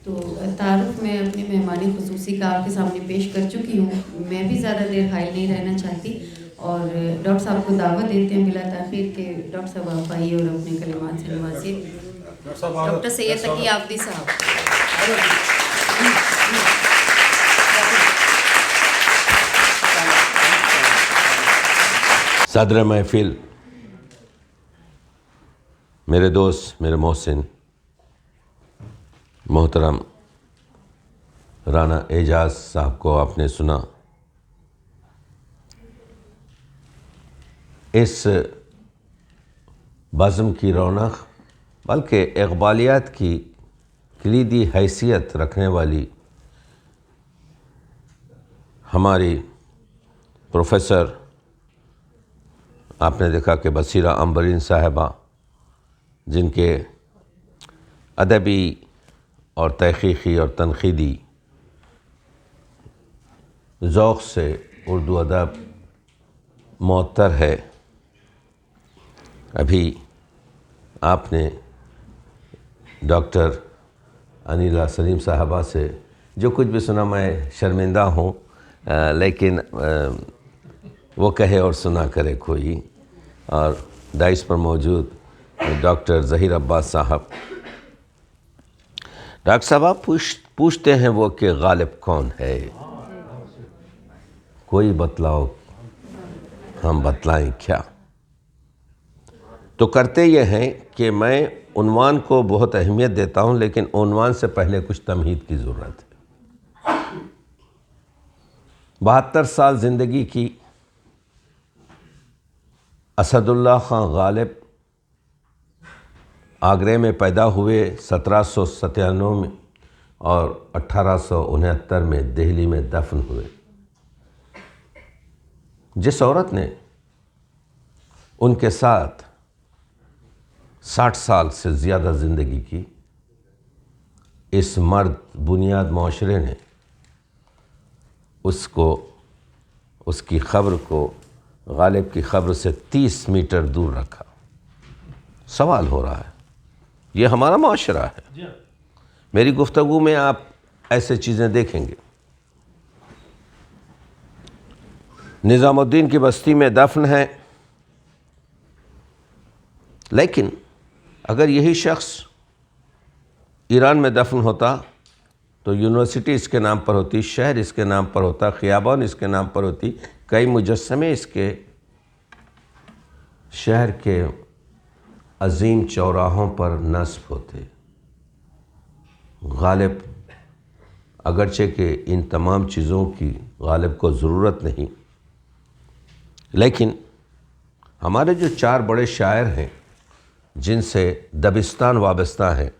تو تعارف میں اپنی مہمانی خصوصی کا آپ کے سامنے پیش کر چکی ہوں. میں بھی زیادہ دیر حائل نہیں رہنا چاہتی اور ڈاکٹر صاحب کو دعوت دیتے ہیں بلا تاخیر کہ ڈاکٹر صاحب آپ آئیے اور اپنے کلمات سے نوازیے. ڈاکٹر سید تقی آفدی صاحب. صدر محفل میرے دوست میرے محسن محترم رانا اعجاز صاحب کو آپ نے سنا. اس بزم کی رونق بلکہ اقبالیات کی کلیدی حیثیت رکھنے والی ہماری پروفیسر آپ نے دیکھا کہ بصیرہ امبرین صاحبہ، جن کے ادبی اور تحقیقی اور تنقیدی ذوق سے اردو ادب معطر ہے. ابھی آپ نے ڈاکٹر انیلا سلیم صاحبہ سے جو کچھ بھی سنا، میں شرمندہ ہوں، لیکن وہ کہے اور سنا کرے کوئی. اور ڈائس پر موجود ڈاکٹر ظہیر عباس صاحب. ڈاکٹر صاحب آپ پوچھتے ہیں وہ کہ غالب کون ہے، کوئی بتلاؤ ہم بتلائیں کیا. تو کرتے یہ ہیں کہ میں عنوان کو بہت اہمیت دیتا ہوں، لیکن عنوان سے پہلے کچھ تمہید کی ضرورت ہے. 72 سال زندگی کی اسد اللہ خان غالب آگرے میں پیدا ہوئے 1797 میں اور 1869 میں دہلی میں دفن ہوئے. جس عورت نے ان کے ساتھ 60 سال سے زیادہ زندگی کی، اس مرد بنیاد معاشرے نے اس کی قبر کو غالب کی قبر سے 30 میٹر دور رکھا. سوال ہو رہا ہے، یہ ہمارا معاشرہ ہے. میری گفتگو میں آپ ایسے چیزیں دیکھیں گے. نظام الدین کی بستی میں دفن ہے، لیکن اگر یہی شخص ایران میں دفن ہوتا تو یونیورسٹی اس کے نام پر ہوتی، شہر اس کے نام پر ہوتا، خیابان اس کے نام پر ہوتی، کئی مجسمے اس کے شہر کے عظیم چوراہوں پر نصب ہوتے. غالب اگرچہ کہ ان تمام چیزوں کی غالب کو ضرورت نہیں، لیکن ہمارے جو 4 بڑے شاعر ہیں جن سے دبستان وابستہ ہیں،